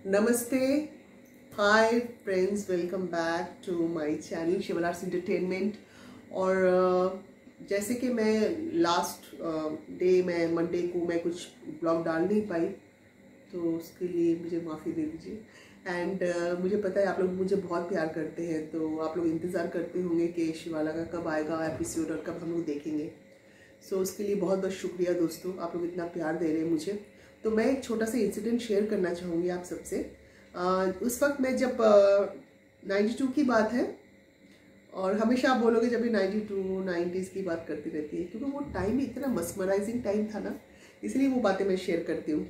नमस्ते, hi friends, welcome back to my channel Shival arts entertainment. और जैसे कि मैं लास्ट डे मैं मंडे को मैं कुछ ब्लॉग डाल नहीं पाई, तो उसके लिए मुझे माफ़ी दे दीजिए। एंड मुझे पता है आप लोग मुझे बहुत प्यार करते हैं, तो आप लोग इंतज़ार करते होंगे कि शिवाला का कब आएगा एपिसोड और कब हम लोग देखेंगे। सो उसके लिए बहुत बहुत शुक्रिया दोस्तों, आप लोग इतना प्यार दे रहे हैं मुझे। तो मैं एक छोटा सा इंसिडेंट शेयर करना चाहूँगी आप सबसे। उस वक्त मैं जब 92 की बात है, और हमेशा आप बोलोगे जब भी 92 90s की बात करती रहती है, क्योंकि वो टाइम इतना मस्मराइजिंग टाइम था ना, इसलिए वो बातें मैं शेयर करती हूँ।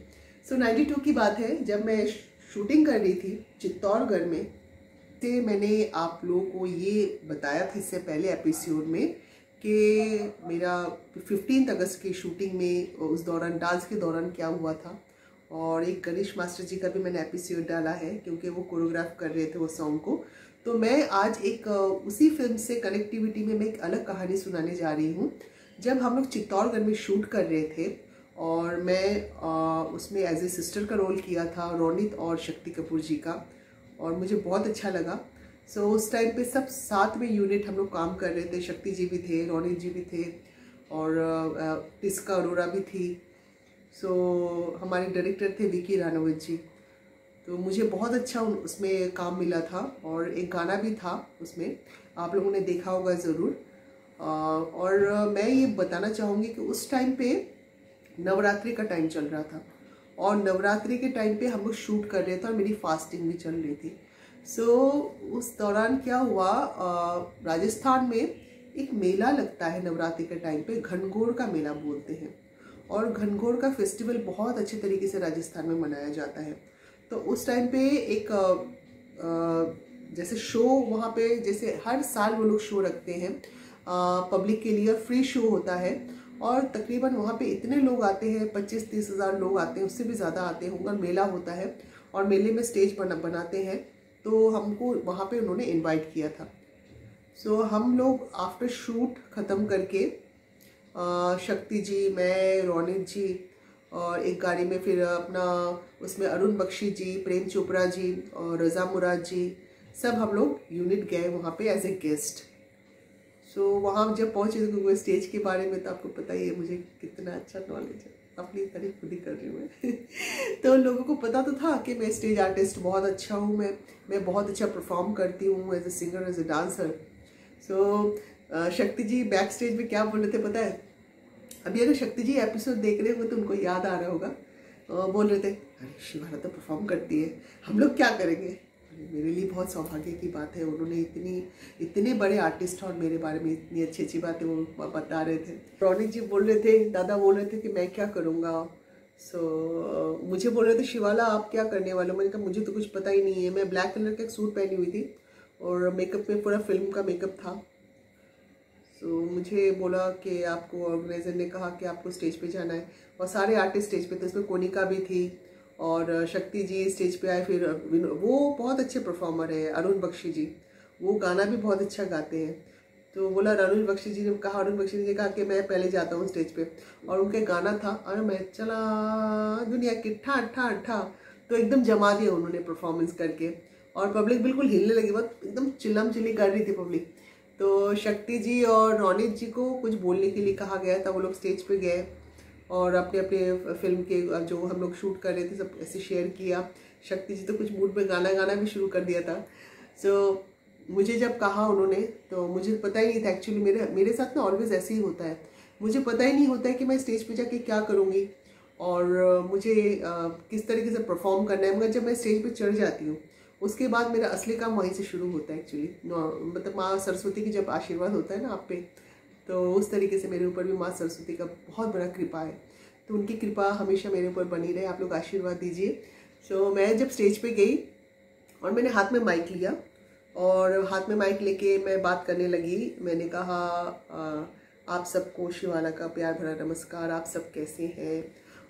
सो 92 की बात है जब मैं शूटिंग कर रही थी चित्तौड़गढ़ में। तो मैंने आप लोगों को ये बताया था इससे पहले एपिसोड में कि मेरा 15 अगस्त की शूटिंग में उस दौरान डांस के दौरान क्या हुआ था। और एक गणेश मास्टर जी का भी मैंने एपिसोड डाला है, क्योंकि वो कोरियोग्राफ कर रहे थे वो सॉन्ग को। तो मैं आज एक उसी फिल्म से कनेक्टिविटी में मैं एक अलग कहानी सुनाने जा रही हूँ। जब हम लोग चित्तौड़गढ़ में शूट कर रहे थे और मैं उसमें एज ए सिस्टर का रोल किया था, रोनित और शक्ति कपूर जी का, और मुझे बहुत अच्छा लगा। सो उस टाइम पे सब साथ में यूनिट हम लोग काम कर रहे थे। शक्ति जी भी थे, रोनित जी भी थे, और टिस्का अरोरा भी थी। सो हमारे डायरेक्टर थे विकी रानवत जी। तो मुझे बहुत अच्छा उसमें काम मिला था, और एक गाना भी था उसमें, आप लोगों ने देखा होगा ज़रूर। और मैं ये बताना चाहूँगी कि उस टाइम पे नवरात्रि का टाइम चल रहा था, और नवरात्रि के टाइम पे हम लोग शूट कर रहे थे और मेरी फास्टिंग भी चल रही थी। सो उस दौरान क्या हुआ, राजस्थान में एक मेला लगता है नवरात्रि के टाइम पे, घनघोर का मेला बोलते हैं। और घनघोर का फेस्टिवल बहुत अच्छे तरीके से राजस्थान में मनाया जाता है। तो उस टाइम पे एक जैसे शो वहाँ पे, जैसे हर साल वो लोग शो रखते हैं पब्लिक के लिए, फ्री शो होता है। और तकरीबन वहाँ पे इतने लोग आते हैं, 25-30 हज़ार लोग आते हैं, उससे भी ज़्यादा आते होंगे। और मेला होता है और मेले में स्टेज बनाते हैं। तो हमको वहाँ पे उन्होंने इनवाइट किया था। सो हम लोग आफ्टर शूट ख़त्म करके शक्ति जी, मैं, रोनित जी, और एक गाड़ी में फिर अपना उसमें अरुण बख्शी जी, प्रेम चोपड़ा जी और रज़ा मुराद जी, सब हम लोग यूनिट गए वहाँ पे एज ए गेस्ट। सो वहाँ जब पहुँचे तो क्योंकि स्टेज के बारे में तो आपको पता ही है मुझे कितना अच्छा नॉलेज है, अपनी तारीफ खुद ही कर रही हूँ मैं तो लोगों को पता तो था कि मैं स्टेज आर्टिस्ट बहुत अच्छा हूँ, मैं बहुत अच्छा परफॉर्म करती हूँ as a singer, as a dancer. So Shakti ji back stage में क्या बोल रहे थे पता है? अभी अगर शक्ति जी एपिसोड देख रहे हो तो उनको याद आ रहा होगा। बोल रहे थे, अरे शिवाला तो परफॉर्म करती है, हम लोग क्या करेंगे? मेरे लिए बहुत सौभाग्य की बात है, उन्होंने इतने बड़े आर्टिस्ट और मेरे बारे में इतनी अच्छी अच्छी बातें वो बता रहे थे। रोनित जी बोल रहे थे, दादा बोल रहे थे कि मैं क्या करूँगा। सो मुझे बोल रहे थे, शिवाला आप क्या करने वाले हो? मैंने कहा मुझे तो कुछ पता ही नहीं है। मैं ब्लैक कलर का एक सूट पहनी हुई थी और मेकअप में पूरा फिल्म का मेकअप था। सो मुझे बोला कि आपको, ऑर्गेनाइजर ने कहा कि आपको स्टेज पे जाना है, और सारे आर्टिस्ट स्टेज पे थे। उसमें कोनिका भी थी और शक्ति जी स्टेज पे आए। फिर वो बहुत अच्छे परफॉर्मर है, अरुण बख्शी जी, वो गाना भी बहुत अच्छा गाते हैं। तो बोला, अरुण बख्शी जी ने कहा, अरुण बख्शी जी ने कहा कि मैं पहले जाता हूँ स्टेज पे, और उनके गाना था और मैं चला दुनिया की ठा ठा ठा। तो एकदम जमा दिया उन्होंने परफॉर्मेंस करके, और पब्लिक बिल्कुल हिलने लगी, बहुत एकदम चिल्लम चिल्ली कर रही थी पब्लिक। तो शक्ति जी और रोनित जी को कुछ बोलने के लिए कहा गया था। वो लोग स्टेज पे गए और अपने अपने फिल्म के जो हम लोग शूट कर रहे थे सब ऐसे शेयर किया। शक्ति जी तो कुछ मूड में गाना भी शुरू कर दिया था। सो मुझे जब कहा उन्होंने, तो मुझे पता ही नहीं था एक्चुअली, मेरे साथ ना ऑलवेज ऐसे ही होता है, मुझे पता ही नहीं होता है कि मैं स्टेज पे जाके क्या करूँगी और मुझे किस तरीके से परफॉर्म करना है। मगर जब मैं स्टेज पे चढ़ जाती हूँ उसके बाद मेरा असली काम वहीं से शुरू होता है एक्चुअली। मतलब माँ सरस्वती की जब आशीर्वाद होता है ना आप पे, तो उस तरीके से मेरे ऊपर भी माँ सरस्वती का बहुत बड़ा कृपा है। तो उनकी कृपा हमेशा मेरे ऊपर बनी रहे, आप लोग आशीर्वाद दीजिए। सो मैं जब स्टेज पे गई और मैंने हाथ में माइक लिया, और हाथ में माइक लेके मैं बात करने लगी। मैंने कहा, आप सबको शिवाला का प्यार भरा नमस्कार, आप सब कैसे हैं?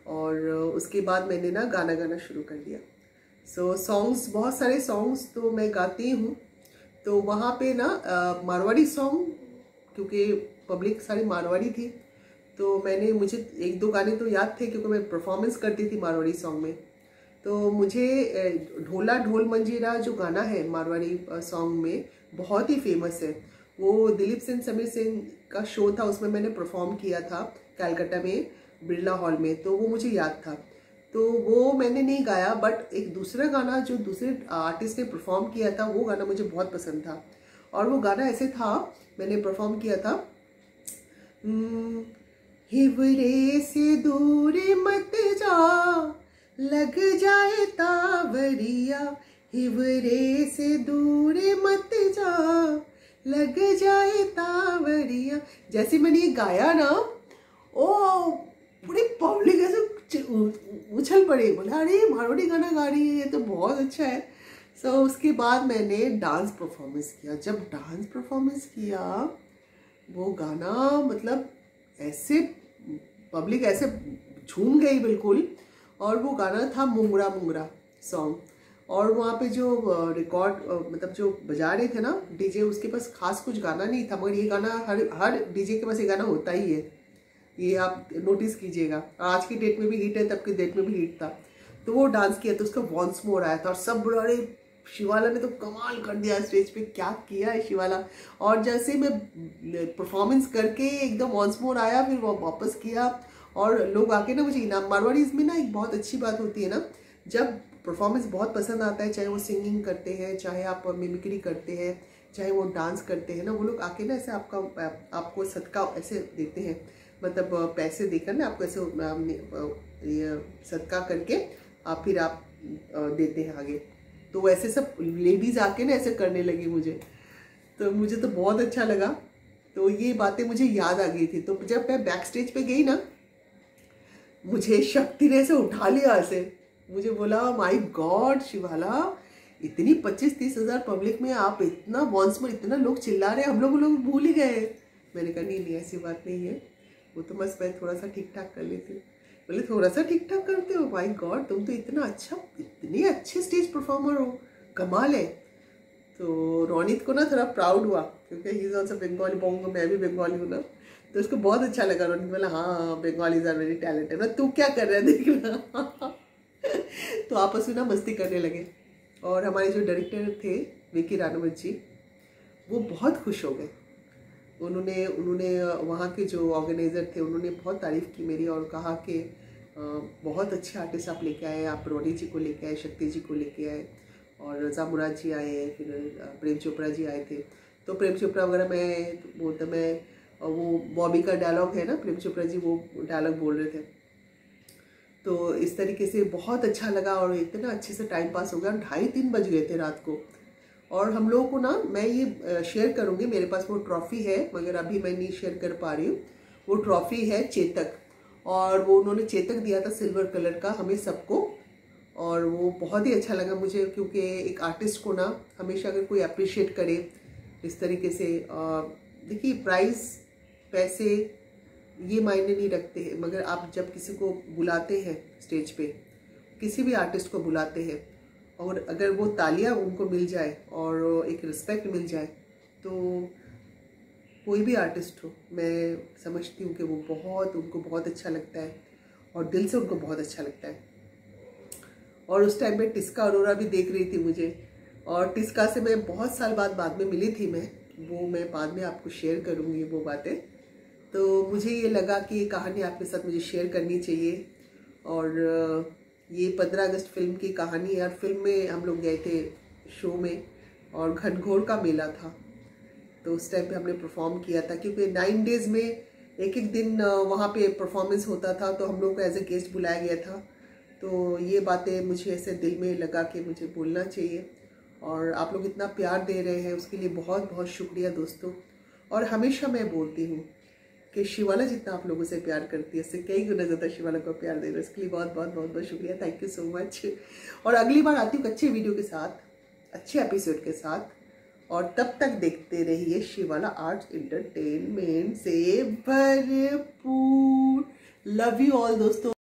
और उसके बाद मैंने ना गाना गाना शुरू कर दिया। सो सॉन्ग्स, बहुत सारे सॉन्ग्स तो मैं गाती हूँ। तो वहाँ पे ना मारवाड़ी सॉन्ग, क्योंकि पब्लिक सारी मारवाड़ी थी, तो मुझे 1-2 गाने तो याद थे क्योंकि मैं परफॉर्मेंस करती थी मारवाड़ी सॉन्ग में। तो मुझे ढोला ढोल मंजीरा जो गाना है मारवाड़ी सॉन्ग में बहुत ही फेमस है। वो दिलीप सिंह समीर सिंह का शो था, उसमें मैंने परफॉर्म किया था कलकत्ता में बिरला हॉल में, तो वो मुझे याद था। तो वो मैंने नहीं गाया, बट एक दूसरा गाना जो दूसरे आर्टिस्ट ने परफॉर्म किया था वो गाना मुझे बहुत पसंद था। और वो गाना ऐसे था, मैंने परफॉर्म किया था, हिवरे से दूर मत जा, लग जाए तावरिया, हिवरे से दूर मत जा, लग जाए तावरिया। जैसे मैंने ये गाया ना, ओ पूरी पब्लिक ऐसे उछल पड़े, बोला अरे मारवाड़ी गाना गा रही है, ये तो बहुत अच्छा है। सो उसके बाद मैंने डांस परफॉर्मेंस किया। जब डांस परफॉर्मेंस किया, वो गाना मतलब ऐसे पब्लिक ऐसे झूम गई बिल्कुल। और वो गाना था मुंगरा मुंगरा सॉन्ग। और वहाँ पे जो रिकॉर्ड मतलब जो बजा रहे थे ना डीजे, उसके पास खास कुछ गाना नहीं था, मगर ये गाना हर डीजे के पास ये गाना होता ही है, ये आप नोटिस कीजिएगा। आज की डेट में भी हिट है, तब की डेट में भी हिट था। तो वो डांस किया, तो उसका वॉन्स मोर आया था और सब बोला अरे शिवाला ने तो कमाल कर दिया, स्टेज पे क्या किया है शिवाला। और जैसे मैं परफॉर्मेंस करके एकदम वॉन्स मोर आया, फिर वो वापस किया और लोग आके ना मुझे इनाम। मारवाड़ीज में ना एक बहुत अच्छी बात होती है ना, जब परफॉर्मेंस बहुत पसंद आता है, चाहे वो सिंगिंग करते हैं, चाहे आप मिमिक्री करते हैं, चाहे वो डांस करते हैं ना, वो लोग आके ना ऐसे आपको सदका ऐसे देते हैं, मतलब पैसे देकर ना आपको ऐसे ये सदका करके आप फिर आप देते हैं आगे। तो वैसे सब लेडीज़ आके ना ऐसे करने लगी मुझे, तो मुझे तो बहुत अच्छा लगा। तो ये बातें मुझे याद आ गई थी। तो जब मैं बैक स्टेज पे गई ना, मुझे शक्ति ने ऐसे उठा लिया, ऐसे मुझे बोला माय गॉड शिवाला, इतनी 25-30 हज़ार पब्लिक में आप इतना वॉन्स में इतना लोग चिल्ला रहे हैं, हम लोग भूल ही गए। मैंने कहा नहीं ऐसी बात नहीं है, वो तो बस मैं थोड़ा सा ठीक ठाक कर लेती हूँ। बोले थोड़ा सा ठीक ठाक करते हो, माय गॉड तुम तो इतना अच्छा, इतने अच्छे स्टेज परफॉर्मर हो, कमाल है। तो रोनित को ना थोड़ा प्राउड हुआ, क्योंकि he is also Bengali, bongo मैं भी बंगाली हूँ ना, तो उसको बहुत अच्छा लगा। रोनित बोला हाँ बंगालीज आर वेरी टैलेंटेड। मैं तू क्या कर रहा है देखना। तो आपस में ना मस्ती करने लगे। और हमारे जो डायरेक्टर थे विकी रानवत जी, वो बहुत खुश हो गए। उन्होंने वहाँ के जो ऑर्गेनाइज़र थे उन्होंने बहुत तारीफ़ की मेरी और कहा कि बहुत अच्छे आर्टिस्ट आप लेके आए, आप रोनी जी को लेके आए, शक्ति जी को लेके आए, और रज़ा मुराद जी आए, फिर प्रेम चोपड़ा जी आए थे। तो प्रेम चोपड़ा वगैरह मैं वो बॉबी का डायलॉग है ना, प्रेम चोपड़ा जी वो डायलॉग बोल रहे थे। तो इस तरीके से बहुत अच्छा लगा और इतना अच्छे से टाइम पास हो गया। 2:30-3 बज गए थे रात को। और हम लोगों को ना, मैं ये शेयर करूँगी, मेरे पास वो ट्रॉफ़ी है मगर अभी मैं नहीं शेयर कर पा रही हूँ। वो ट्रॉफ़ी है चेतक, और वो उन्होंने चेतक दिया था सिल्वर कलर का हमें सबको। और वो बहुत ही अच्छा लगा मुझे, क्योंकि एक आर्टिस्ट को ना हमेशा अगर कोई अप्रिशिएट करे इस तरीके से, देखिए प्राइस पैसे ये मायने नहीं रखते हैं, मगर आप जब किसी को बुलाते हैं स्टेज पे, किसी भी आर्टिस्ट को बुलाते हैं, और अगर वो तालियां उनको मिल जाए और एक रिस्पेक्ट मिल जाए, तो कोई भी आर्टिस्ट हो, मैं समझती हूँ कि वो उनको बहुत अच्छा लगता है और दिल से उनको बहुत अच्छा लगता है। और उस टाइम पे टिस्का अरोरा भी देख रही थी मुझे, और टिस्का से मैं बहुत साल बाद में मिली थी वो मैं बाद में आपको शेयर करूँगी वो बातें। तो मुझे ये लगा कि ये कहानी आपके साथ मुझे शेयर करनी चाहिए। और ये 15 अगस्त फिल्म की कहानी है। और फिल्म में हम लोग गए थे शो में, और घनघोर का मेला था, तो उस टाइम पे हमने परफॉर्म किया था, क्योंकि 9 डेज़ में एक दिन वहाँ पे परफॉर्मेंस होता था, तो हम लोग को एज ए गेस्ट बुलाया गया था। तो ये बातें मुझे ऐसे दिल में लगा कि मुझे बोलना चाहिए। और आप लोग इतना प्यार दे रहे हैं उसके लिए बहुत बहुत शुक्रिया दोस्तों। और हमेशा मैं बोलती हूँ कि शिवाला जितना आप लोगों से प्यार करती है, उससे कई गुना ज़्यादा शिवाला को प्यार दे रहे हैं, इसके लिए बहुत बहुत बहुत बहुत शुक्रिया। Thank you so much. और अगली बार आती हूँ अच्छे वीडियो के साथ, अच्छे एपिसोड के साथ, और तब तक देखते रहिए शिवाला आर्ट्स एंटरटेनमेंट से भरपूर। लव यू ऑल दोस्तों।